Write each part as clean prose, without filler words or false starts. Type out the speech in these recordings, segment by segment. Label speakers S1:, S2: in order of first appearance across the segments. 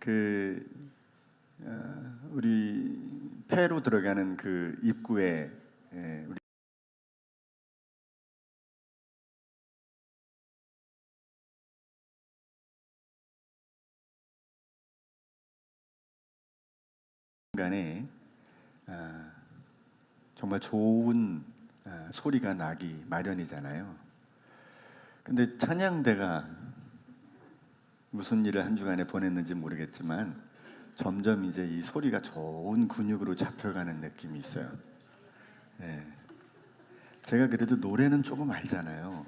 S1: 그 우리 폐로 들어가는 그 입구에 우리 간에 정말 좋은 소리가 나기 마련이잖아요. 근데 찬양대가 무슨 일을 한 주간에 보냈는지 모르겠지만 점점 이제 이 소리가 좋은 근육으로 잡혀가는 느낌이 있어요. 네. 제가 그래도 노래는 조금 알잖아요.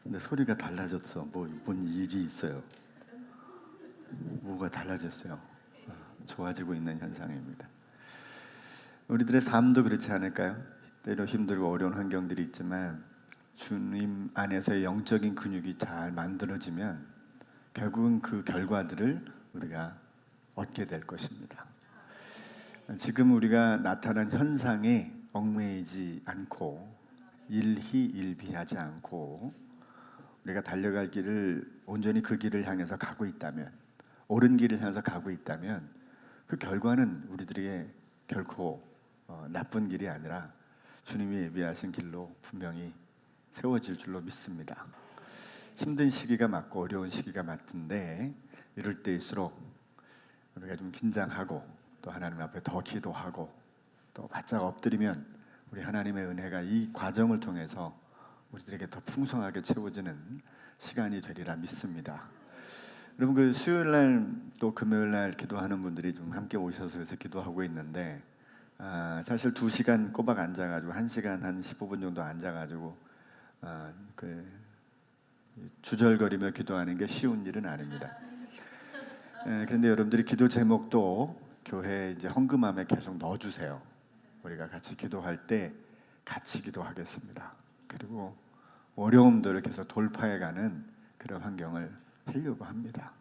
S1: 근데 소리가 달라졌어. 뭔 일이 있어요. 뭐가 달라졌어요. 좋아지고 있는 현상입니다. 우리들의 삶도 그렇지 않을까요? 때로 힘들고 어려운 환경들이 있지만 주님 안에서의 영적인 근육이 잘 만들어지면 결국은 그 결과들을 우리가 얻게 될 것입니다. 지금 우리가 나타난 현상에 얽매이지 않고 일희일비하지 않고 우리가 달려갈 길을 온전히 그 길을 향해서 가고 있다면, 옳은 길을 향해서 가고 있다면 그 결과는 우리들에게 결코 나쁜 길이 아니라 주님이 예비하신 길로 분명히 세워질 줄로 믿습니다. 힘든 시기가 맞고 어려운 시기가 맞던데 이럴 때일수록 우리가 좀 긴장하고 또 하나님 앞에 더 기도하고 또 바짝 엎드리면 우리 하나님의 은혜가 이 과정을 통해서 우리들에게 더 풍성하게 채워지는 시간이 되리라 믿습니다. 여러분, 그 수요일날 또 금요일날 기도하는 분들이 좀 함께 오셔서 그래서 기도하고 있는데 사실 2시간 꼬박 앉아가지고 1시간 한 15분 정도 앉아가지고 주절거리며 기도하는 게 쉬운 일은 아닙니다. 그런데 여러분들이 기도 제목도 교회 이제 헌금함에 계속 넣어주세요. 우리가 같이 기도할 때 같이 기도하겠습니다. 그리고 어려움들을 계속 돌파해가는 그런 환경을 하려고 합니다.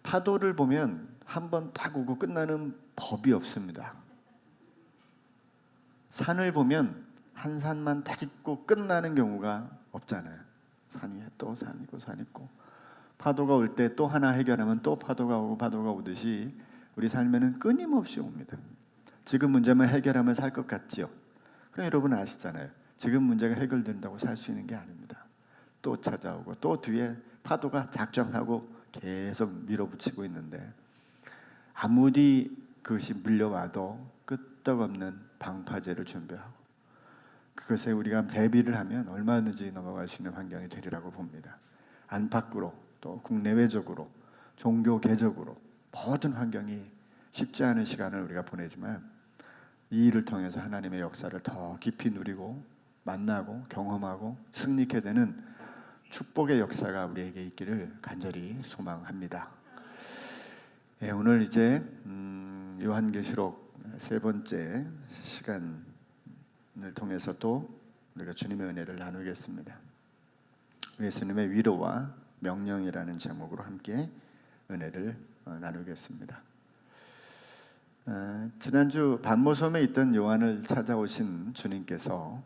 S1: 파도를 보면 한번 딱 오고 끝나는 법이 없습니다. 산을 보면 한 산만 딱 있고 끝나는 경우가 없잖아요. 산 위에 또 산 있고 산 있고 파도가 올 때 또 하나 해결하면 또 파도가 오고 파도가 오듯이 우리 삶에는 끊임없이 옵니다. 지금 문제만 해결하면 살 것 같지요? 그럼 여러분 아시잖아요. 지금 문제가 해결된다고 살 수 있는 게 아닙니다. 또 찾아오고 또 뒤에 파도가 작정하고 계속 밀어붙이고 있는데 아무리 그것이 밀려와도 끄떡없는 방파제를 준비하고 그것에 우리가 대비를 하면 얼마든지 넘어갈 수 있는 환경이 되리라고 봅니다. 안팎으로 또 국내외적으로 종교계적으로 모든 환경이 쉽지 않은 시간을 우리가 보내지만 이 일을 통해서 하나님의 역사를 더 깊이 누리고 만나고 경험하고 승리케 되는 축복의 역사가 우리에게 있기를 간절히 소망합니다. 오늘 이제 요한계시록 3번째 시간을 통해서 또 우리가 주님의 은혜를 나누겠습니다. 예수님의 위로와 명령이라는 제목으로 함께 은혜를 나누겠습니다. 지난주 반모섬에 있던 요한을 찾아오신 주님께서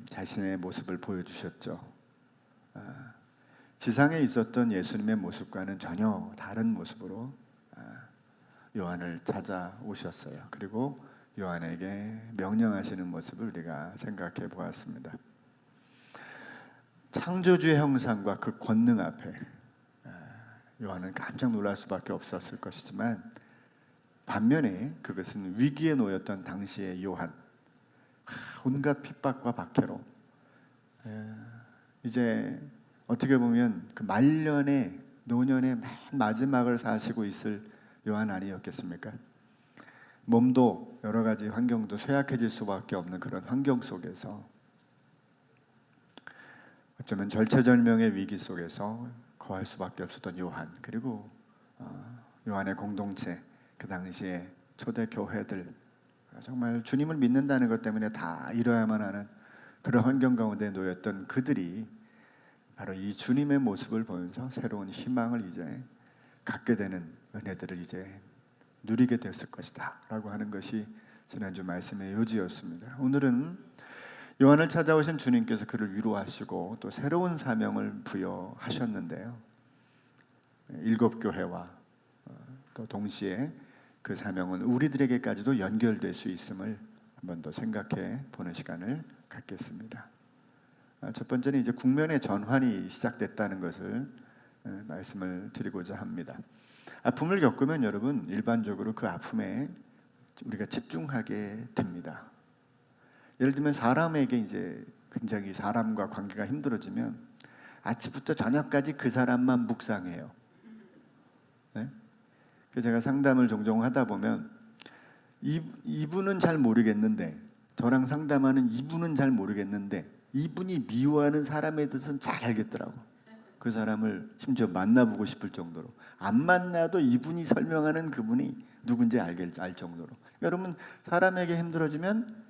S1: 자신의 모습을 보여주셨죠. 지상에 있었던 예수님의 모습과는 전혀 다른 모습으로 요한을 찾아오셨어요. 그리고 요한에게 명령하시는 모습을 우리가 생각해 보았습니다. 창조주의 형상과 그 권능 앞에 요한은 깜짝 놀랄 수밖에 없었을 것이지만 반면에 그것은 위기에 놓였던 당시의 요한, 온갖 핍박과 박해로 이제 어떻게 보면 그 말년의 노년의 맨 마지막을 사시고 있을 요한 아니었겠습니까? 몸도 여러 가지 환경도 쇠약해질 수밖에 없는 그런 환경 속에서 어쩌면 절체절명의 위기 속에서 거할 수밖에 없었던 요한, 그리고 요한의 공동체, 그 당시에 초대 교회들, 정말 주님을 믿는다는 것 때문에 다 이뤄야만 하는 그런 환경 가운데 놓였던 그들이 바로 이 주님의 모습을 보면서 새로운 희망을 이제 갖게 되는 은혜들을 이제 누리게 됐을 것이다 라고 하는 것이 지난주 말씀의 요지였습니다. 오늘은 요한을 찾아오신 주님께서 그를 위로하시고 또 새로운 사명을 부여하셨는데요. 일곱 교회와 또 동시에 그 사명은 우리들에게까지도 연결될 수 있음을 한번 더 생각해 보는 시간을 갖겠습니다. 첫 번째는 이제 국면의 전환이 시작됐다는 것을 말씀을 드리고자 합니다. 아픔을 겪으면 여러분 일반적으로 그 아픔에 우리가 집중하게 됩니다. 예를 들면 사람에게 이제 굉장히 사람과 관계가 힘들어지면 아침부터 저녁까지 그 사람만 묵상해요. 네? 그래서 제가 상담을 종종 하다 보면 이분은 잘 모르겠는데, 저랑 상담하는 이분은 잘 모르겠는데 이분이 미워하는 사람에 대해서는 잘 알겠더라고. 그 사람을 심지어 만나보고 싶을 정도로, 안 만나도 이분이 설명하는 그분이 누군지 알 정도로. 여러분, 사람에게 힘들어지면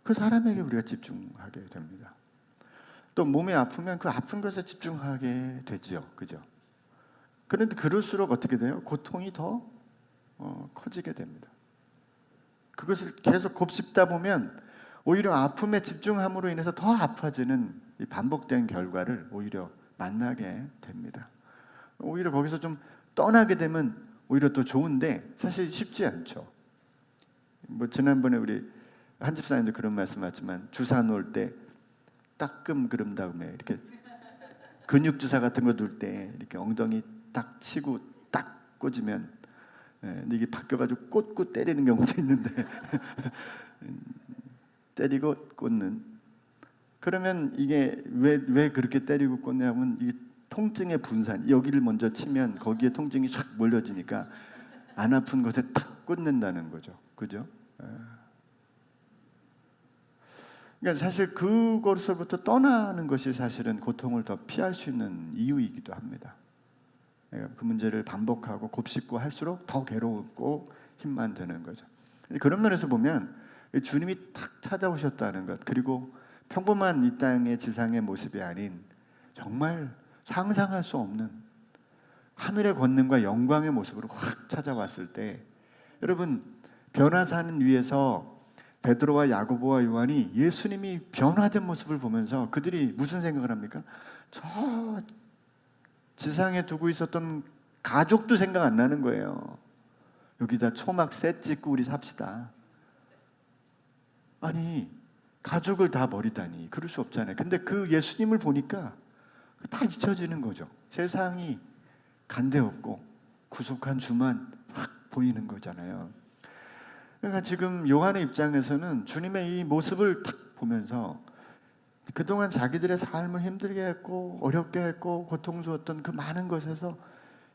S1: 그 사람에게 우리가 집중하게 됩니다. 또 몸이 아프면 그 아픈 것에 집중하게 되지요, 그죠? 그런데 그럴수록 어떻게 돼요? 고통이 더 커지게 됩니다. 그것을 계속 곱씹다 보면 오히려 아픔에 집중함으로 인해서 더 아파지는 이 반복된 결과를 오히려 만나게 됩니다. 오히려 거기서 좀 떠나게 되면 오히려 또 좋은데 사실 쉽지 않죠. 지난번에 우리 한 집사님도 그런 말씀하셨지만 주사 놓을 때 따끔 그런 다음에 이렇게 근육 주사 같은 거 놓을 때 이렇게 엉덩이 딱 치고 딱 꽂으면 이게 바뀌어가지고 꽂고 때리는 경우도 있는데 때리고 꽂는. 그러면 이게 왜 그렇게 때리고 꽂냐면 이게 통증의 분산, 여기를 먼저 치면 거기에 통증이 싹 몰려지니까 안 아픈 곳에 탁 꽂는다는 거죠, 그죠? 그러니까 사실 그것으로부터 떠나는 것이 사실은 고통을 더 피할 수 있는 이유이기도 합니다. 그 문제를 반복하고 곱씹고 할수록 더 괴롭고 힘만 드는 거죠. 그런 면에서 보면 주님이 탁 찾아오셨다는 것, 그리고 평범한 이 땅의 지상의 모습이 아닌 정말 상상할 수 없는 하늘의 권능과 영광의 모습으로 확 찾아왔을 때, 여러분, 변화산 위에서 베드로와 야고보와 요한이 예수님이 변화된 모습을 보면서 그들이 무슨 생각을 합니까? 저 지상에 두고 있었던 가족도 생각 안 나는 거예요. 여기다 초막 셋 짓고 우리 삽시다. 아니, 가족을 다 버리다니, 그럴 수 없잖아요. 근데 그 예수님을 보니까 다 잊혀지는 거죠. 세상이 간데없고 구속한 주만 확 보이는 거잖아요. 그러니까 지금 요한의 입장에서는 주님의 이 모습을 딱 보면서 그동안 자기들의 삶을 힘들게 했고 어렵게 했고 고통스러웠던 그 많은 것에서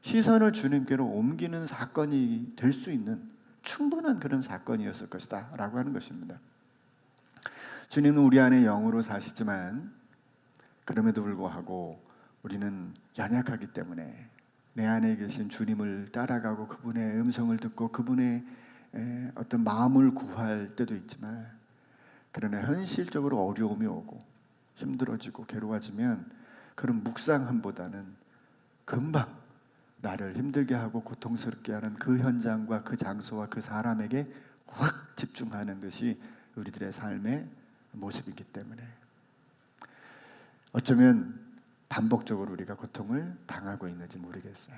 S1: 시선을 주님께로 옮기는 사건이 될 수 있는 충분한 그런 사건이었을 것이다 라고 하는 것입니다. 주님은 우리 안에 영으로 사시지만 그럼에도 불구하고 우리는 연약하기 때문에 내 안에 계신 주님을 따라가고 그분의 음성을 듣고 그분의 어떤 마음을 구할 때도 있지만, 그러나 현실적으로 어려움이 오고 힘들어지고 괴로워지면 그런 묵상함보다는 금방 나를 힘들게 하고 고통스럽게 하는 그 현장과 그 장소와 그 사람에게 확 집중하는 것이 우리들의 삶의 모습이기 때문에 어쩌면 반복적으로 우리가 고통을 당하고 있는지 모르겠어요.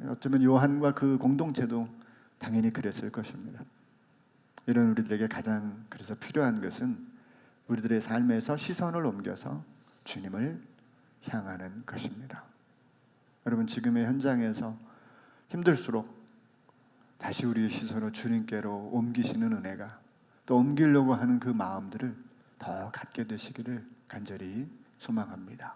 S1: 어쩌면 요한과 그 공동체도 당연히 그랬을 것입니다. 이런 우리들에게 가장 그래서 필요한 것은 우리들의 삶에서 시선을 옮겨서 주님을 향하는 것입니다. 여러분, 지금의 현장에서 힘들수록 다시 우리의 시선을 주님께로 옮기시는 은혜가, 또 옮기려고 하는 그 마음들을 더 갖게 되시기를 간절히 소망합니다.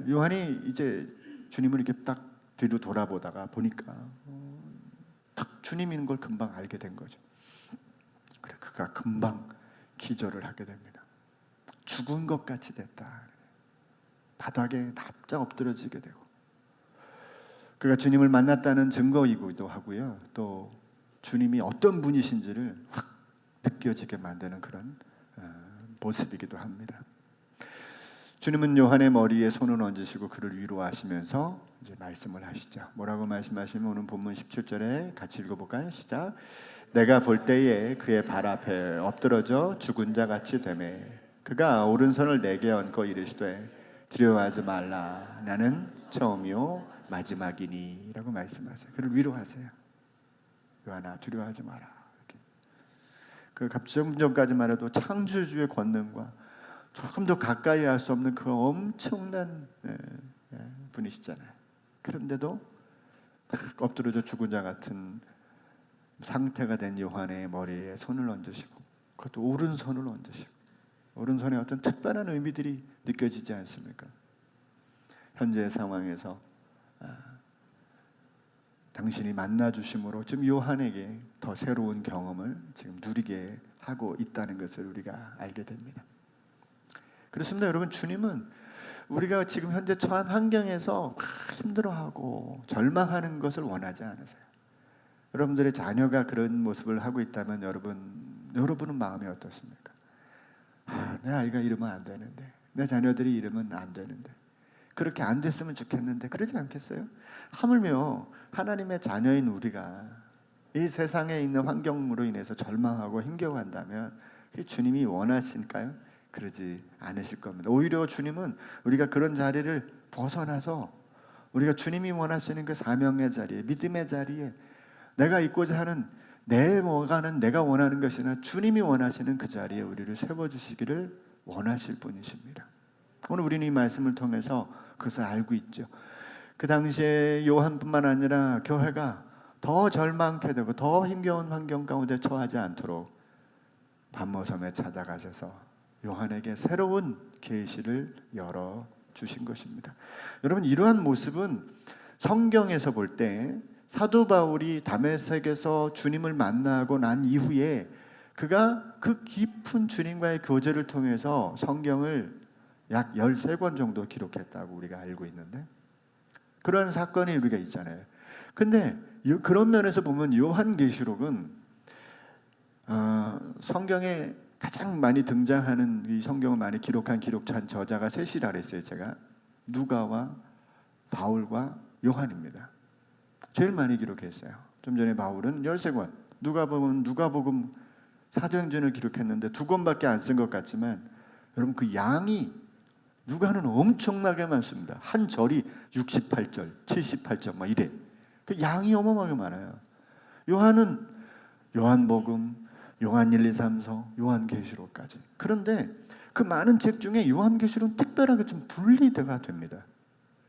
S1: 요한이 이제 주님을 이렇게 딱 뒤로 돌아보다가 보니까 딱 주님인 걸 금방 알게 된 거죠. 그래, 그가 금방 기절을 하게 됩니다. 죽은 것 같이 됐다. 바닥에 납작 엎드려지게 되고, 그가 주님을 만났다는 증거이기도 하고요, 또 주님이 어떤 분이신지를 확 느껴지게 만드는 그런 모습이기도 합니다. 주님은 요한의 머리에 손을 얹으시고 그를 위로하시면서 이제 말씀을 하시죠. 뭐라고 말씀하시면 오늘 본문 17절에 같이 읽어볼까요? 시작. 내가 볼 때에 그의 발 앞에 엎드러져 죽은 자 같이 되매 그가 오른손을 내게 얹고 이르시되
S2: 두려워하지 말라. 나는 처음이요 마지막이니 라고 말씀하세요. 그를 위로하세요. 요한아 두려워하지 마라. 이렇게. 그 좀 전까지만 해도 창조주의 권능과 조금 더 가까이 할 수 없는 그 엄청난 분이시잖아요. 그런데도 딱 엎드려져 죽은 자 같은 상태가 된 요한의 머리에 손을 얹으시고, 그것도 오른손을 얹으시고, 오른손에 어떤 특별한 의미들이 느껴지지 않습니까? 현재의 상황에서 당신이 만나주심으로 지금 요한에게 더 새로운 경험을 지금 누리게 하고 있다는 것을 우리가 알게 됩니다. 그렇습니다. 여러분, 주님은 우리가 지금 현재 처한 환경에서 힘들어하고 절망하는 것을 원하지 않으세요. 여러분들의 자녀가 그런 모습을 하고 있다면 여러분은 마음이 어떻습니까? 내 아이가 이러면 안 되는데, 내 자녀들이 이러면 안 되는데, 그렇게 안 됐으면 좋겠는데, 그러지 않겠어요? 하물며 하나님의 자녀인 우리가 이 세상에 있는 환경으로 인해서 절망하고 힘겨워한다면 그게 주님이 원하실까요? 그러지 않으실 겁니다. 오히려 주님은 우리가 그런 자리를 벗어나서 우리가 주님이 원하시는 그 사명의 자리에, 믿음의 자리에, 내가 있고자 하는 내가 원하는 것이나 주님이 원하시는 그 자리에 우리를 세워주시기를 원하실 분이십니다. 오늘 우리는 이 말씀을 통해서 그것을 알고 있죠. 그 당시에 요한뿐만 아니라 교회가 더 절망케 되고 더 힘겨운 환경 가운데 처하지 않도록 반모섬에 찾아가셔서 요한에게 새로운 계시를 열어주신 것입니다. 여러분, 이러한 모습은 성경에서 볼 때 사도 바울이 다메섹에서 주님을 만나고 난 이후에 그가 그 깊은 주님과의 교제를 통해서 성경을 약 13권 정도 기록했다고 우리가 알고 있는데, 그런 사건이 우리가 있잖아요. 근데 그런 면에서 보면 요한계시록은 성경에 가장 많이 등장하는, 이 성경을 많이 기록한 기록찬 저자가 셋이라 그랬어요. 제가 누가와 바울과 요한입니다. 제일 많이 기록했어요. 좀 전에 바울은 13권, 누가복음 사도행전을 기록했는데 2권밖에 안 쓴 것 같지만, 여러분 그 양이, 누가는 엄청나게 많습니다. 한 절이 68절, 78절 막 이래. 그 양이 어마어마하게 많아요. 요한은 요한복음, 요한 1, 2, 3서, 요한계시록까지. 그런데 그 많은 책 중에 요한계시록은 특별하게 좀 분리가 됩니다.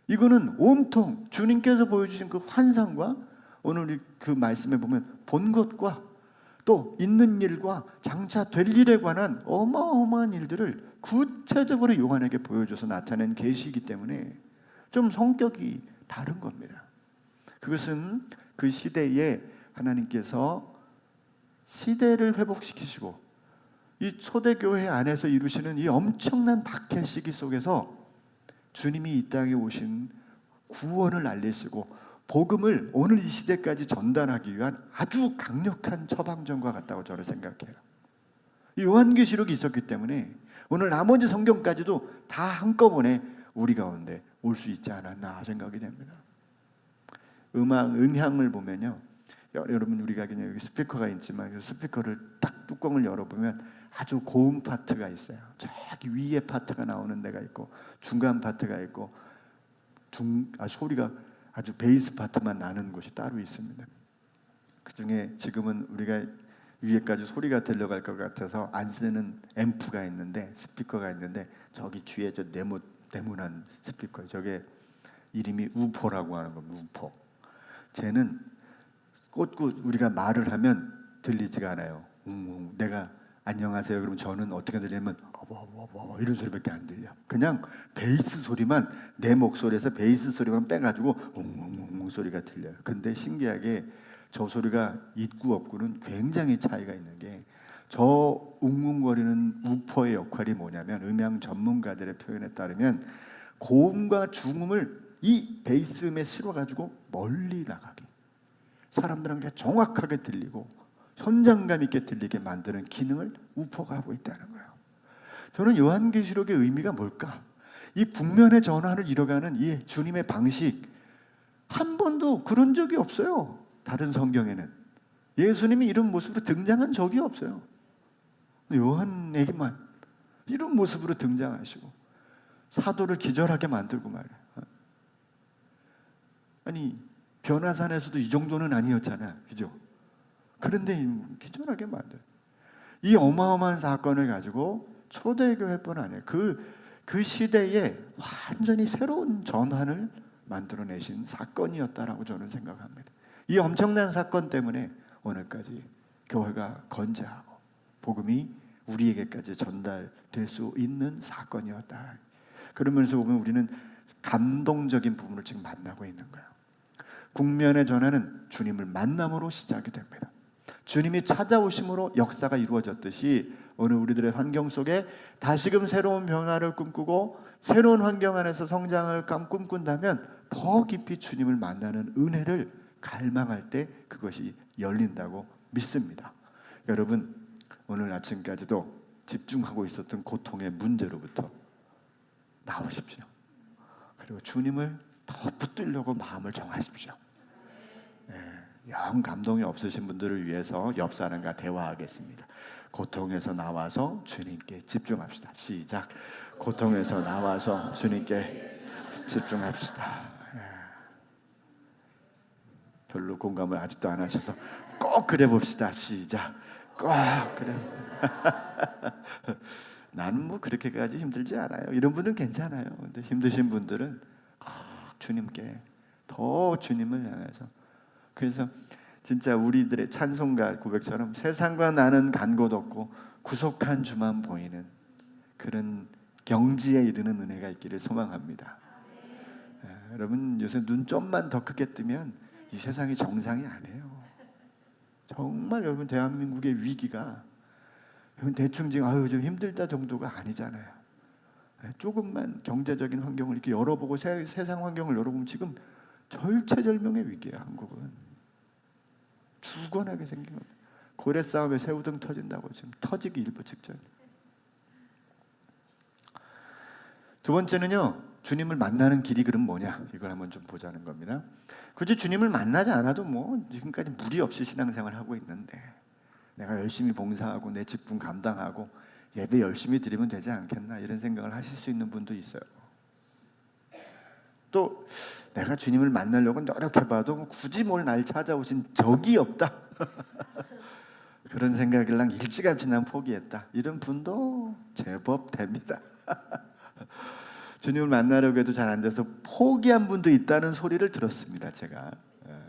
S2: 이거는 온통 주님께서 보여주신 그 환상과 오늘 그 말씀에 보면 본 것과 또 있는 일과 장차 될 일에 관한 어마어마한 일들을 구체적으로 요한에게 보여줘서 나타낸 계시이기 때문에 좀 성격이 다른 겁니다. 그것은 그 시대에 하나님께서 시대를 회복시키시고 이 초대교회 안에서 이루시는 이 엄청난 박해 시기 속에서 주님이 이 땅에 오신 구원을 알리시고 복음을 오늘 이 시대까지 전달하기 위한 아주 강력한 처방전과 같다고 저는 생각해요. 이 요한계시록이 있었기 때문에 오늘 나머지 성경까지도 다 한꺼번에 우리 가운데 올 수 있지 않았나 생각이 됩니다. 음향을 보면요, 여러분 우리가 그냥 여기 스피커가 있지만 그 스피커를 딱 뚜껑을 열어보면 아주 고음 파트가 있어요. 저기 위에 파트가 나오는 데가 있고 중간 파트가 있고 소리가 아주 베이스 파트만 나는 곳이 따로 있습니다. 그 중에 지금은 우리가 위에까지 소리가 들려갈 것 같아서 안 쓰는 앰프가 있는데, 스피커가 있는데 저기 뒤에 저 네모난 스피커, 저게 이름이 우포라고 하는 겁니다. 우포. 쟤는 꽂고 우리가 말을 하면 들리지가 않아요. 내가 안녕하세요 그러면 저는 어떻게 들리냐면 이런 소리밖에 안 들려. 그냥 베이스 소리만, 내 목소리에서 베이스 소리만 빼가지고 웅웅웅 소리가 들려요. 근데 신기하게 저 소리가 있고 없고는 굉장히 차이가 있는 게, 저 웅웅거리는 우퍼의 역할이 뭐냐면, 음향 전문가들의 표현에 따르면 고음과 중음을 이 베이스음에 실어가지고 멀리 나가게, 사람들한테 정확하게 들리고 현장감 있게 들리게 만드는 기능을 우퍼가 하고 있다는 거예요. 저는 요한계시록의 의미가 뭘까? 이 국면의 전환을 이뤄가는 이 주님의 방식, 한 번도 그런 적이 없어요. 다른 성경에는 예수님이 이런 모습으로 등장한 적이 없어요. 요한에게만 이런 모습으로 등장하시고, 사도를 기절하게 만들고 말이야. 아니 변화산에서도 이 정도는 아니었잖아, 그죠? 그런데 기절하게 만들. 이 어마어마한 사건을 가지고 초대교회뿐 아니에요. 그 시대에 완전히 새로운 전환을 만들어내신 사건이었다라고 저는 생각합니다. 이 엄청난 사건 때문에 오늘까지 교회가 건재하고 복음이 우리에게까지 전달될 수 있는 사건이었다. 그러면서 보면 우리는 감동적인 부분을 지금 만나고 있는 거예요. 국면의 전환은 주님을 만남으로 시작이 됩니다. 주님이 찾아오심으로 역사가 이루어졌듯이 오늘 우리들의 환경 속에 다시금 새로운 변화를 꿈꾸고 새로운 환경 안에서 성장을 꿈꾼다면 더 깊이 주님을 만나는 은혜를 갈망할 때 그것이 열린다고 믿습니다. 여러분 오늘 아침까지도 집중하고 있었던 고통의 문제로부터 나오십시오. 그리고 주님을 더 붙들려고 마음을 정하십시오. 영 감동이 없으신 분들을 위해서 옆 사람과 대화하겠습니다. 고통에서 나와서 주님께 집중합시다. 시작. 고통에서 나와서 주님께 집중합시다. 별로 공감을 아직도 안 하셔서 꼭 그래 봅시다. 시작. 꼭 그래. 나는 뭐 그렇게까지 힘들지 않아요. 이런 분은 괜찮아요. 근데 힘드신 분들은 꼭 주님께 더 주님을 향해서. 그래서 진짜 우리들의 찬송가 고백처럼 세상과 나는 간 곳 없고 구속한 주만 보이는 그런 경지에 이르는 은혜가 있기를 소망합니다. 여러분 요새 눈 좀만 더 크게 뜨면 이 세상이 정상이 아니에요. 정말 여러분 대한민국의 위기가 여러분 대충 지금 아유 좀 힘들다 정도가 아니잖아요. 조금만 경제적인 환경을 이렇게 열어보고 세상 환경을 열어보면 지금 절체절명의 위기야. 한국은 죽어나게 생긴 겁니다. 고래 싸움에 새우등 터진다고 지금 터지기 일보 직전. 두 번째는요, 주님을 만나는 길이 그럼 뭐냐? 이걸 한번 좀 보자는 겁니다. 굳이 주님을 만나지 않아도 뭐 지금까지 무리 없이 신앙생활을 하고 있는데 내가 열심히 봉사하고 내 직분 감당하고 예배 열심히 드리면 되지 않겠나 이런 생각을 하실 수 있는 분도 있어요. 또 내가 주님을 만나려고 노력해봐도 굳이 뭘 날 찾아오신 적이 없다. 그런 생각이랑 일찌감치 난 포기했다. 이런 분도 제법 됩니다. 주님을 만나려고 해도 잘 안 돼서 포기한 분도 있다는 소리를 들었습니다. 제가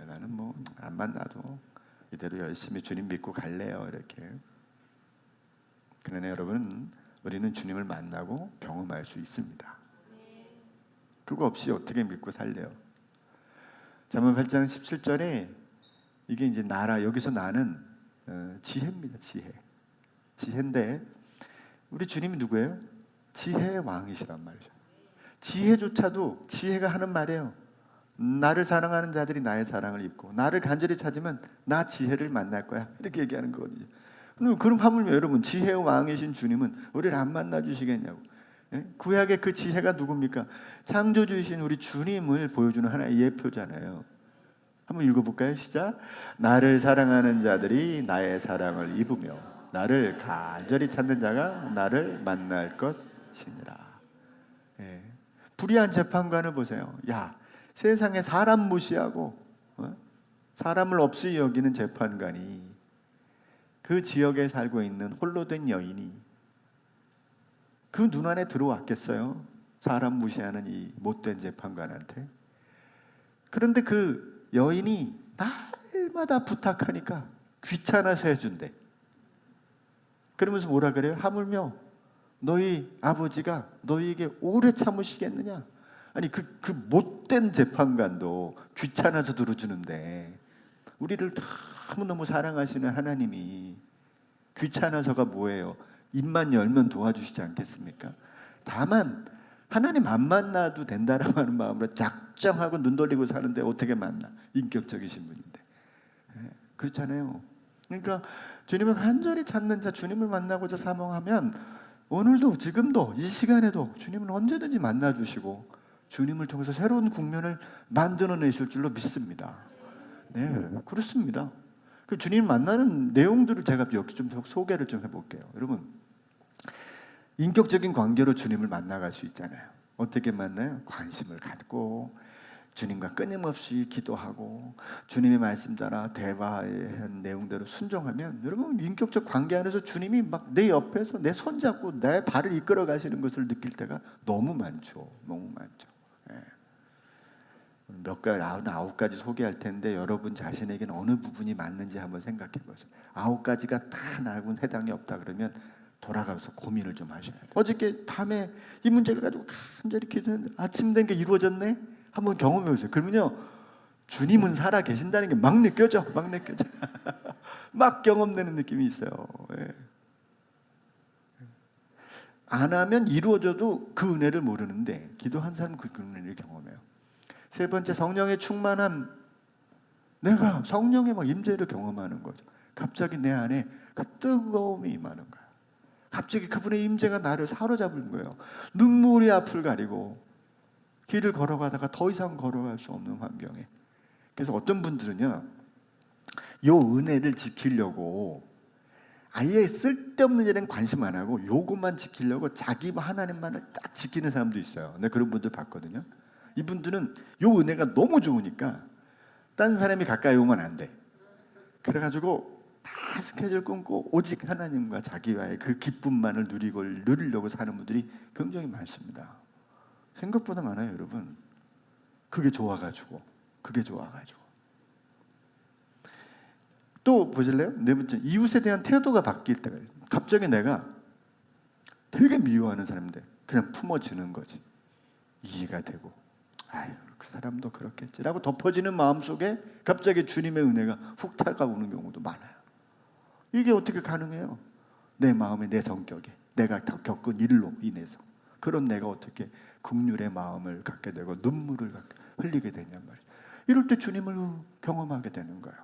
S2: 나는 뭐 안 만나도 이대로 열심히 주님 믿고 갈래요. 이렇게. 그러나 여러분 우리는 주님을 만나고 경험할 수 있습니다. 그거 없이 어떻게 믿고 살래요? 잠언 8장 17절에 이게 이제 나라 여기서 나는 지혜입니다. 지혜인데 우리 주님이 누구예요? 지혜의 왕이시란 말이죠. 지혜조차도 지혜가 하는 말이에요. 나를 사랑하는 자들이 나의 사랑을 입고 나를 간절히 찾으면 나 지혜를 만날 거야. 이렇게 얘기하는 거거든요. 그럼 하물며 여러분 지혜의 왕이신 주님은 우리를 안 만나 주시겠냐고. 구약의 그 지혜가 누굽니까? 창조주이신 우리 주님을 보여주는 하나의 예표잖아요. 한번 읽어볼까요? 시작. 나를 사랑하는 자들이 나의 사랑을 입으며 나를 간절히 찾는 자가 나를 만날 것이니라. 불의한 재판관을 보세요. 야, 세상에 사람 무시하고 사람을 없이 여기는 재판관이 그 지역에 살고 있는 홀로 된 여인이 그 눈 안에 들어왔겠어요? 사람 무시하는 이 못된 재판관한테. 그런데 그 여인이 날마다 부탁하니까 귀찮아서 해준대. 그러면서 뭐라 그래요? 하물며 너희 아버지가 너희에게 오래 참으시겠느냐? 아니 그 못된 재판관도 귀찮아서 들어주는데 우리를 너무너무 사랑하시는 하나님이 귀찮아서가 뭐예요? 입만 열면 도와주시지 않겠습니까? 다만 하나님 안 만나도 된다라고 하는 마음으로 작정하고 눈 돌리고 사는데 어떻게 만나? 인격적이신 분인데. 그렇잖아요. 그러니까 주님을 간절히 찾는 자, 주님을 만나고자 사모하면 오늘도 지금도 이 시간에도 주님을 언제든지 만나주시고 주님을 통해서 새로운 국면을 만들어내실 줄로 믿습니다. 네, 그렇습니다. 그 주님 만나는 내용들을 제가 여기 좀 소개를 좀 해볼게요. 여러분, 인격적인 관계로 주님을 만나갈 수 있잖아요. 어떻게 만나요? 관심을 갖고 주님과 끊임없이 기도하고 주님의 말씀 따라 대화한 내용대로 순종하면 여러분 인격적 관계 안에서 주님이 막 내 옆에서 내 손잡고 내 발을 이끌어 가시는 것을 느낄 때가 너무 많죠. 너무 많죠. 예. 몇 가지, 9가지 소개할 텐데 여러분 자신에게는 어느 부분이 맞는지 한번 생각해 보세요. 9가지가 다 나하고는 해당이 없다 그러면 돌아가서 고민을 좀 하셔야 돼요. 어저께 밤에 이 문제를 가지고 간절히 기도했는데 아침 된 게 이루어졌네? 한번 경험해 보세요. 그러면요 주님은 살아 계신다는 게 막 느껴져. 막 느껴져. 막 경험되는 느낌이 있어요. 예. 안 하면 이루어져도 그 은혜를 모르는데 기도한 사람은 그 은혜를 경험해요. 세 번째, 성령의 충만함. 내가 성령의 막 임재를 경험하는 거죠. 갑자기 내 안에 그 뜨거움이 임하는 거야. 갑자기 그분의 임재가 나를 사로잡은 거예요. 눈물이 앞을 가리고 길을 걸어가다가 더 이상 걸어갈 수 없는 환경에. 그래서 어떤 분들은요, 요 은혜를 지키려고 아예 쓸데없는 일엔 관심 안 하고 요것만 지키려고 자기 하나님만을 딱 지키는 사람도 있어요. 내가 그런 분들 봤거든요. 이분들은 요 은혜가 너무 좋으니까 딴 사람이 가까이 오면 안 돼. 그래가지고 다 스케줄 끊고 오직 하나님과 자기와의 그 기쁨만을 누리려고 사는 분들이 굉장히 많습니다. 생각보다 많아요, 여러분. 그게 좋아가지고. 또 보실래요? 네 번째, 이웃에 대한 태도가 바뀔 때가 있어요. 갑자기 내가 되게 미워하는 사람인데 그냥 품어주는 거지. 이해가 되고, 아유 그 사람도 그렇겠지라고 덮어지는 마음속에 갑자기 주님의 은혜가 훅 다가오는 경우도 많아요. 이게 어떻게 가능해요? 내 마음에, 내 성격에, 내가 겪은 일로 인해서 그런 내가 어떻게 긍휼의 마음을 갖게 되고 눈물을 흘리게 되냔 말이에요. 이럴 때 주님을 경험하게 되는 거예요.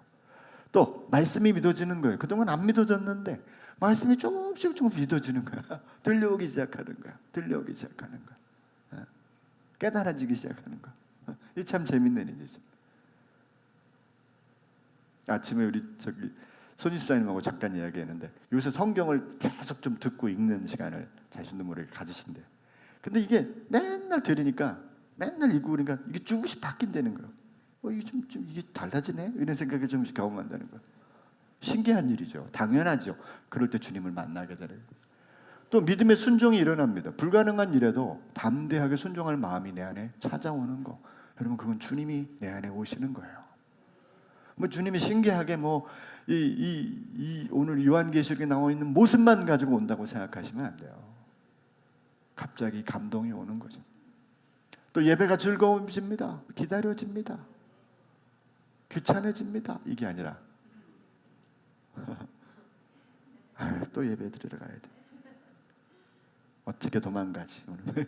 S2: 또 말씀이 믿어지는 거예요. 그동안 안 믿어졌는데 말씀이 조금씩 믿어지는 거야. 들려오기 시작하는 거야. 깨달아지기 시작하는 거야. 이 참 재밌는 일이죠. 아침에 우리 손희 수장님하고 잠깐 이야기했는데 요새 성경을 계속 좀 듣고 읽는 시간을 자신도 모르게 가지신대요. 근데 이게 맨날 들으니까 맨날 읽고 그러니까 이게 조금씩 바뀐다는 거예요. 이게 좀 이게 달라지네? 이런 생각이 조금씩 경험한다는 거예요. 신기한 일이죠. 당연하죠. 그럴 때 주님을 만나게 되는 거예요. 또 믿음의 순종이 일어납니다. 불가능한 일에도 담대하게 순종할 마음이 내 안에 찾아오는 거. 여러분 그건 주님이 내 안에 오시는 거예요. 뭐 주님이 신기하게 오늘 요한계시록에 나와 있는 모습만 가지고 온다고 생각하시면 안 돼요. 갑자기 감동이 오는 거죠. 또 예배가 즐거워집니다. 기다려집니다. 귀찮아집니다. 이게 아니라 또 예배 드리러 가야 돼. 어떻게 도망가지 오늘.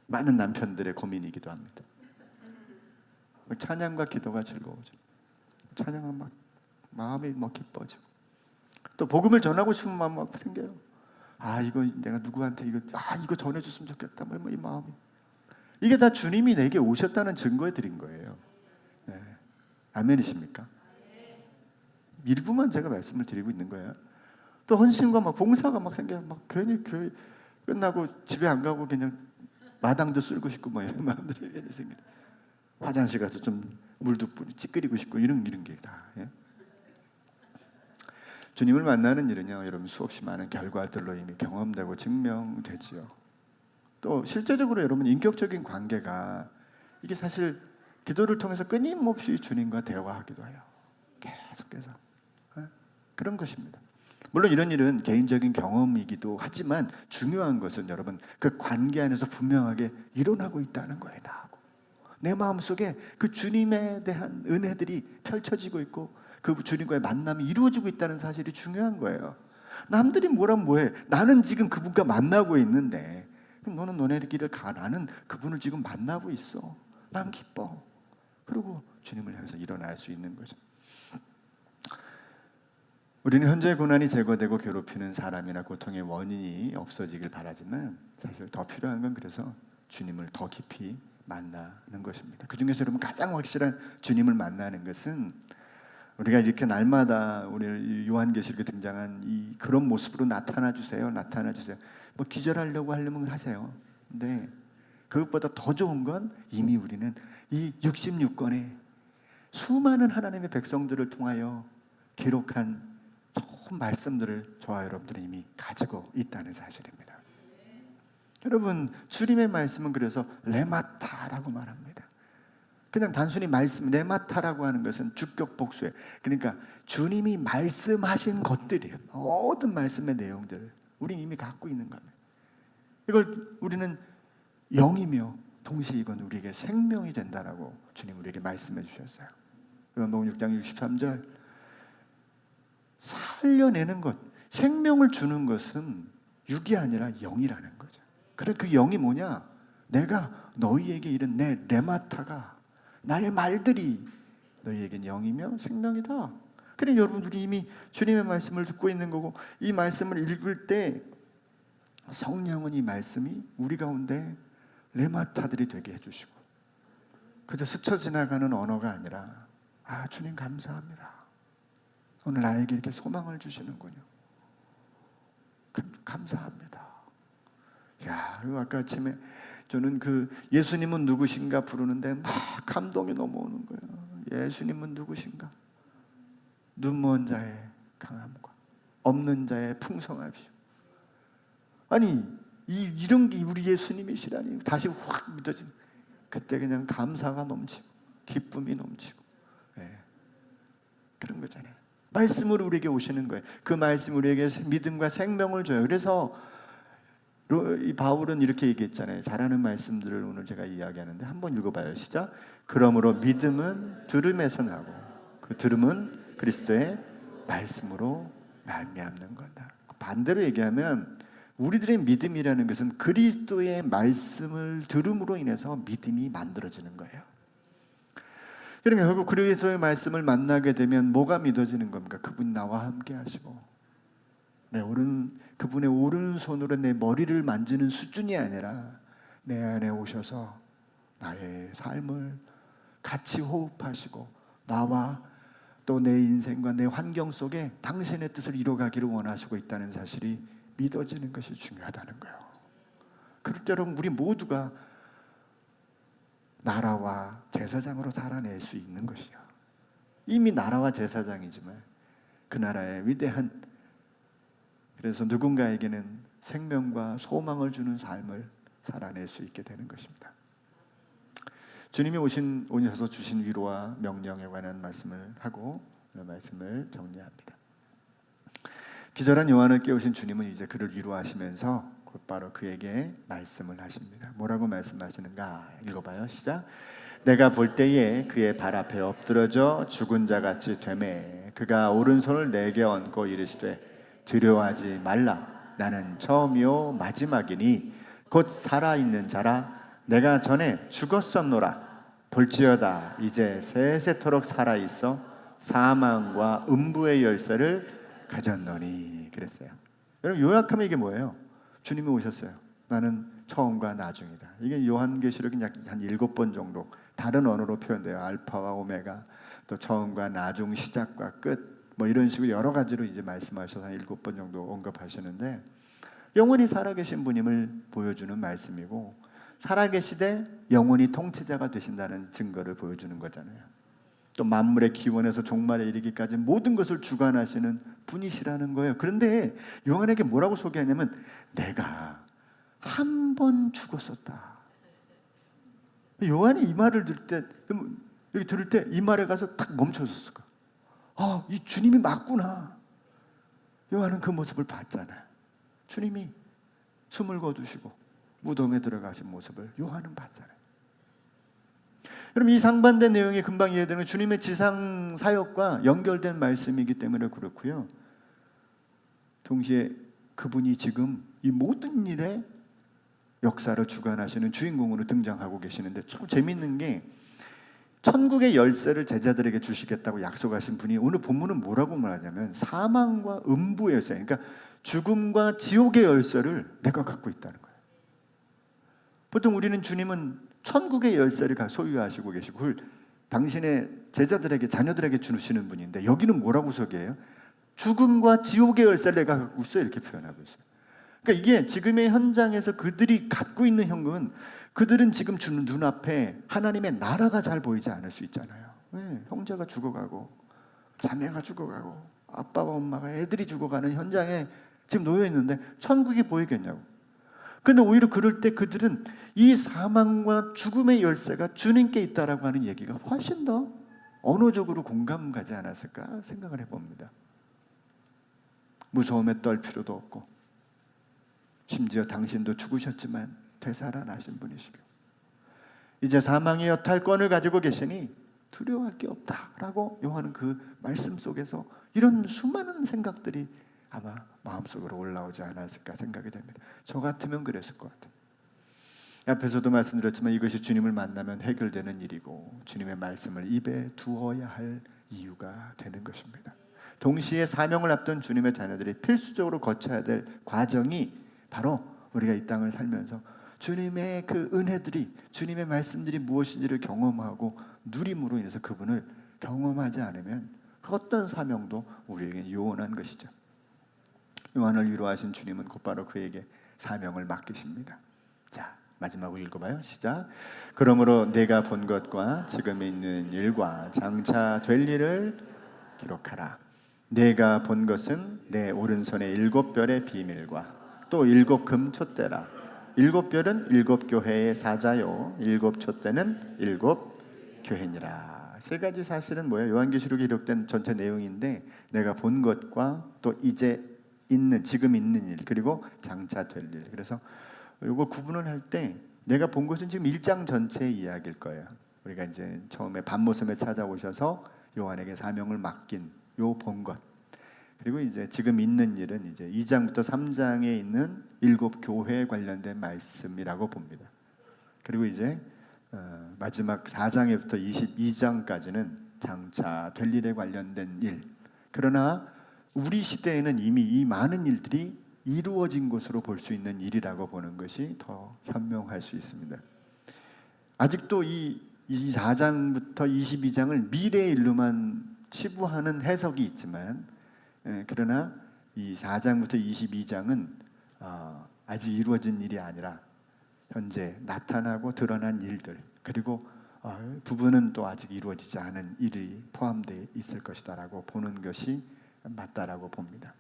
S2: 많은 남편들의 고민이기도 합니다. 찬양과 기도가 즐거워져. 찬양은 막 마음이 막 기뻐지고 또 복음을 전하고 싶은 마음 막 생겨요. 이거 내가 누구한테 이거 전해줬으면 좋겠다. 이 마음이. 이게 다 주님이 내게 오셨다는 증거에 드린 거예요. 네. 아멘이십니까? 일부만 제가 말씀을 드리고 있는 거예요. 또 헌신과 막 봉사가 막 생겨요. 막 괜히 교회 끝나고 집에 안 가고 그냥 마당도 쓸고 싶고 이런 마음들이 괜히 생겨요. 화장실 가서 좀 물도 찌끄리고 싶고 이런 게 다. 예? 주님을 만나는 일은요, 여러분 수없이 많은 결과들로 이미 경험되고 증명되지요. 또 실제적으로 여러분 인격적인 관계가 이게 사실 기도를 통해서 끊임없이 주님과 대화하기도 해요. 계속해서 그런 것입니다. 물론 이런 일은 개인적인 경험이기도 하지만 중요한 것은 여러분 그 관계 안에서 분명하게 일어나고 있다는 거예요. 나하고 내 마음속에 그 주님에 대한 은혜들이 펼쳐지고 있고 그 주님과의 만남이 이루어지고 있다는 사실이 중요한 거예요. 남들이 뭐라면 뭐해. 나는 지금 그분과 만나고 있는데 그럼 너는 너네 길을 가. 나는 그분을 지금 만나고 있어. 난 기뻐. 그리고 주님을 향해서 일어날 수 있는 거죠. 우리는 현재 고난이 제거되고 괴롭히는 사람이나 고통의 원인이 없어지길 바라지만 사실 더 필요한 건 그래서 주님을 더 깊이 만나는 것입니다. 그 중에서 여러분 가장 확실한 주님을 만나는 것은 우리가 이렇게 날마다 오늘 요한계시록에 등장한 그런 모습으로 나타나 주세요. 뭐 기절하려고 하려면 하세요. 근데 그것보다 더 좋은 건 이미 우리는 이 66권의 수많은 하나님의 백성들을 통하여 기록한 좋은 말씀들을 저와 여러분들이 이미 가지고 있다는 사실입니다. 여러분, 주님의 말씀은 그래서 레마타라고 말합니다. 그냥 단순히 말씀, 레마타라고 하는 것은 주격 복수예요. 그러니까 주님이 말씀하신 것들이에요. 모든 말씀의 내용들을 우리는 이미 갖고 있는 겁니다. 이걸 우리는 영이며 동시에 이건 우리에게 생명이 된다라고 주님 우리에게 말씀해 주셨어요. 요한복음 6장 63절, 살려내는 것, 생명을 주는 것은 육이 아니라 영이라는 거죠. 그래, 그 영이 뭐냐? 내가 너희에게 이른 내 레마타가, 나의 말들이 너희에겐 영이며 생명이다. 그래, 여러분들이 이미 주님의 말씀을 듣고 있는 거고, 이 말씀을 읽을 때 성령은 이 말씀이 우리 가운데 레마타들이 되게 해주시고, 그저 스쳐 지나가는 언어가 아니라, 아, 주님 감사합니다, 오늘 나에게 이렇게 소망을 주시는군요, 감사합니다. 야, 그리고 아까 아침에 저는 그 예수님은 누구신가 부르는데 막 감동이 넘어오는 거예요. 예수님은 누구신가? 눈먼 자의 강함과 없는 자의 풍성하심. 아니, 이런 게 우리 예수님이시라니 다시 확 믿어지는, 그때 그냥 감사가 넘치고 기쁨이 넘치고, 그런 거잖아요. 말씀으로 우리에게 오시는 거예요. 그 말씀 우리에게 믿음과 생명을 줘요. 그래서 이 바울은 이렇게 얘기했잖아요. 잘하는 말씀들을 오늘 제가 이야기하는데 한번 읽어봐요. 시작. 그러므로 믿음은 들음에서 나고 그 들음은 그리스도의 말씀으로 말미암는 거다. 반대로 얘기하면 우리들의 믿음이라는 것은 그리스도의 말씀을 들음으로 인해서 믿음이 만들어지는 거예요. 그러면 결국 그리스도의 말씀을 만나게 되면 뭐가 믿어지는 겁니까? 그분이 나와 함께 하시고 그분의 오른손으로 내 머리를 만지는 수준이 아니라 내 안에 오셔서 나의 삶을 같이 호흡하시고 나와 또 내 인생과 내 환경 속에 당신의 뜻을 이뤄가기를 원하시고 있다는 사실이 믿어지는 것이 중요하다는 거예요. 그럴 때 여러분, 우리 모두가 나라와 제사장으로 살아낼 수 있는 것이요. 이미 나라와 제사장이지만 그 나라의 위대한, 그래서 누군가에게는 생명과 소망을 주는 삶을 살아낼 수 있게 되는 것입니다. 주님이 오셔서 주신 위로와 명령에 관한 말씀을 하고 말씀을 정리합니다. 기절한 요한을 깨우신 주님은 이제 그를 위로하시면서 곧바로 그에게 말씀을 하십니다. 뭐라고 말씀하시는가? 읽어봐요. 시작. 내가 볼 때에 그의 발 앞에 엎드러져 죽은 자같이 되매 그가 오른손을 내게 얹고 이르시되 두려워하지 말라. 나는 처음이요 마지막이니 곧 살아있는 자라. 내가 전에 죽었었노라. 볼지어다 이제 세세토록 살아있어 사망과 음부의 열쇠를 가졌노니. 그랬어요. 여러분, 요약하면 이게 뭐예요? 주님이 오셨어요. 나는 처음과 나중이다. 이게 요한계시록이 약 한 7번 정도 다른 언어로 표현돼요. 알파와 오메가, 또 처음과 나중, 시작과 끝, 뭐 이런 식으로 여러 가지로 이제 말씀하셔서 한 7번 정도 언급하시는데, 영원히 살아계신 분임을 보여주는 말씀이고, 살아계시되 영원히 통치자가 되신다는 증거를 보여주는 거잖아요. 또 만물의 기원에서 종말에 이르기까지 모든 것을 주관하시는 분이시라는 거예요. 그런데 요한에게 뭐라고 소개하냐면 내가 한 번 죽었었다. 요한이 이 말을 들을 때 이 말에 가서 탁 멈춰섰을 거야. 아, 이 주님이 맞구나. 요한은 그 모습을 봤잖아요. 주님이 숨을 거두시고 무덤에 들어가신 모습을 요한은 봤잖아요. 그럼 이 상반된 내용이 금방 이해되는 주님의 지상 사역과 연결된 말씀이기 때문에 그렇고요. 동시에 그분이 지금 이 모든 일에 역사를 주관하시는 주인공으로 등장하고 계시는데, 참 재밌는 게 천국의 열쇠를 제자들에게 주시겠다고 약속하신 분이 오늘 본문은 뭐라고 말하냐면 사망과 음부의 열쇠, 그러니까 죽음과 지옥의 열쇠를 내가 갖고 있다는 거예요. 보통 우리는 주님은 천국의 열쇠를 소유하시고 계시고 그걸 당신의 제자들에게, 자녀들에게 주시는 분인데, 여기는 뭐라고 소개해요? 죽음과 지옥의 열쇠를 내가 갖고 있어, 이렇게 표현하고 있어요. 그러니까 이게 지금의 현장에서 그들이 갖고 있는 현금은 그들은 지금 주는 눈앞에 하나님의 나라가 잘 보이지 않을 수 있잖아요. 왜? 형제가 죽어가고 자매가 죽어가고 아빠와 엄마가 애들이 죽어가는 현장에 지금 놓여 있는데 천국이 보이겠냐고. 근데 오히려 그럴 때 그들은 이 사망과 죽음의 열쇠가 주님께 있다라고 하는 얘기가 훨씬 더 언어적으로 공감 가지 않았을까 생각을 해봅니다. 무서움에 떨 필요도 없고 심지어 당신도 죽으셨지만 되살아나신 분이시고 이제 사망의 여탈권을 가지고 계시니 두려워할 게 없다라고 요한은 그 말씀 속에서 이런 수많은 생각들이 아마 마음속으로 올라오지 않았을까 생각이 됩니다. 저 같으면 그랬을 것 같아요. 앞에서도 말씀드렸지만 이것이 주님을 만나면 해결되는 일이고 주님의 말씀을 입에 두어야 할 이유가 되는 것입니다. 동시에 사명을 앞둔 주님의 자녀들이 필수적으로 거쳐야 될 과정이 바로 우리가 이 땅을 살면서 주님의 그 은혜들이 주님의 말씀들이 무엇인지를 경험하고 누림으로 인해서 그분을 경험하지 않으면 그 어떤 사명도 우리에게 요원한 것이죠. 요한을 위로하신 주님은 곧바로 그에게 사명을 맡기십니다. 자, 마지막으로 읽어봐요. 시작. 그러므로 내가 본 것과 지금 있는 일과 장차 될 일을 기록하라. 내가 본 것은 내 오른손의 7별의 비밀과 또 7 금촛대라. 7별은 7 교회의 사자요 7 촛대는 7 교회니라. 세 가지 사실은 뭐예요? 요한계시록에 기록된 전체 내용인데 내가 본 것과 또 이제 있는 지금 있는 일 그리고 장차 될 일. 그래서 이거 구분을 할 때 내가 본 것은 지금 1장 전체의 이야기일 거예요. 우리가 이제 처음에 밤모섬에 찾아오셔서 요한에게 사명을 맡긴 요 본 것. 그리고 이제 지금 있는 일은 이제 2장부터 3장에 있는 7 교회에 관련된 말씀이라고 봅니다. 그리고 이제 마지막 4장에부터 22장까지는 장차 될 일에 관련된 일. 그러나 우리 시대에는 이미 이 많은 일들이 이루어진 것으로 볼 수 있는 일이라고 보는 것이 더 현명할 수 있습니다. 아직도 이 4장부터 22장을 미래의 일로만 치부하는 해석이 있지만 그러나 이 4장부터 22장은 아직 이루어진 일이 아니라 현재 나타나고 드러난 일들 그리고 부분은 또 아직 이루어지지 않은 일이 포함되어 있을 것이다라고 보는 것이 맞다라고 봅니다.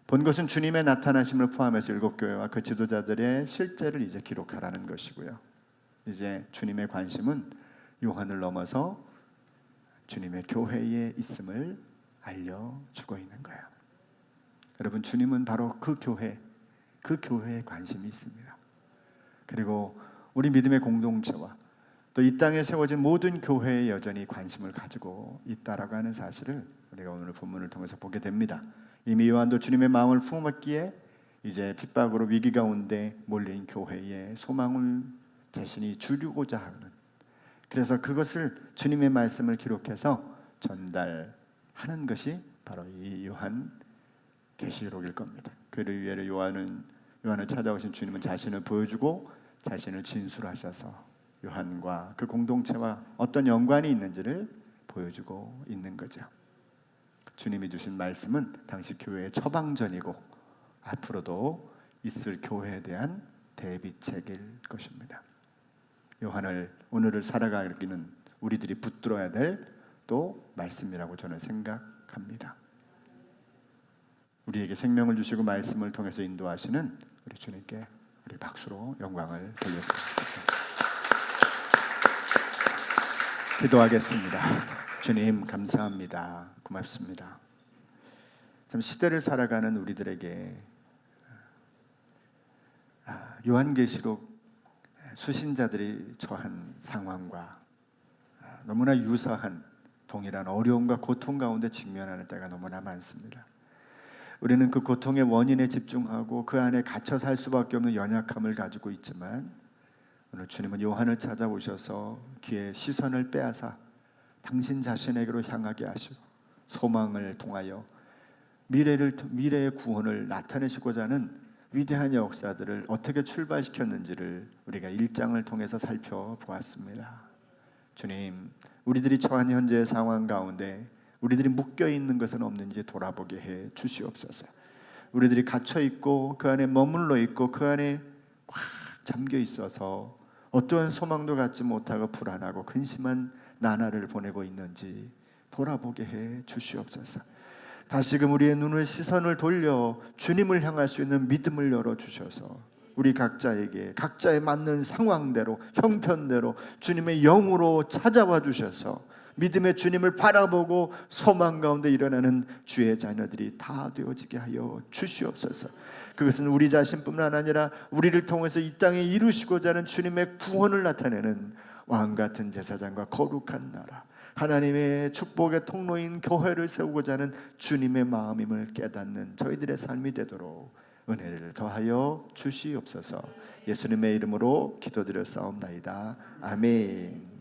S2: 본 것은 주님의 나타나심을 포함해서 7 교회와 그 지도자들의 실제를 이제 기록하라는 것이고요. 이제 주님의 관심은 요한을 넘어서 주님의 교회에 있음을 알려주고 있는 거예요. 여러분 주님은 바로 그 교회에 관심이 있습니다. 그리고 우리 믿음의 공동체와 또 이 땅에 세워진 모든 교회에 여전히 관심을 가지고 있다라고 하는 사실을 우리가 오늘 본문을 통해서 보게 됩니다. 이미 요한도 주님의 마음을 품었기에 이제 핍박으로 위기 가운데 몰린 교회에 소망을 자신이 주려고자 하는 그래서 그것을 주님의 말씀을 기록해서 전달하는 것이 바로 이 요한 계시록일 겁니다. 그를 위해 요한을 찾아오신 주님은 자신을 보여주고 자신을 진술하셔서 요한과 그 공동체와 어떤 연관이 있는지를 보여주고 있는 거죠. 주님이 주신 말씀은 당시 교회의 처방전이고 앞으로도 있을 교회에 대한 대비책일 것입니다. 오늘을 살아가기는 우리들이 붙들어야 될 또 말씀이라고 저는 생각합니다. 우리에게 생명을 주시고 말씀을 통해서 인도하시는 우리 주님께 우리 박수로 영광을 돌렸습니다. 기도하겠습니다. 주님 감사합니다. 고맙습니다. 참 시대를 살아가는 우리들에게 요한계시록 수신자들이 처한 상황과 너무나 유사한 동일한 어려움과 고통 가운데 직면하는 때가 너무나 많습니다. 우리는 그 고통의 원인에 집중하고 그 안에 갇혀 살 수밖에 없는 연약함을 가지고 있지만 오늘 주님은 요한을 찾아오셔서 그의 시선을 빼앗아 당신 자신에게로 향하게 하시고 소망을 통하여 미래의 구원을 나타내시고자 하는 위대한 역사들을 어떻게 출발시켰는지를 우리가 1장을 통해서 살펴보았습니다. 주님, 우리들이 처한 현재의 상황 가운데 우리들이 묶여 있는 것은 없는지 돌아보게 해 주시옵소서. 우리들이 갇혀 있고 그 안에 머물러 있고 그 안에 꽉 잠겨 있어서 어떠한 소망도 갖지 못하고 불안하고 근심한 나날을 보내고 있는지 돌아보게 해 주시옵소서. 다시금 우리의 눈을 시선을 돌려 주님을 향할 수 있는 믿음을 열어 주셔서 우리 각자에게 각자에 맞는 상황대로 형편대로 주님의 영으로 찾아와 주셔서 믿음의 주님을 바라보고 소망 가운데 일어나는 주의 자녀들이 다 되어지게 하여 주시옵소서. 그것은 우리 자신뿐만 아니라 우리를 통해서 이 땅에 이루시고자 하는 주님의 구원을 나타내는 왕같은 제사장과 거룩한 나라, 하나님의 축복의 통로인 교회를 세우고자 하는 주님의 마음임을 깨닫는 저희들의 삶이 되도록 은혜를 더하여 주시옵소서. 예수님의 이름으로 기도드렸사옵나이다. 아멘.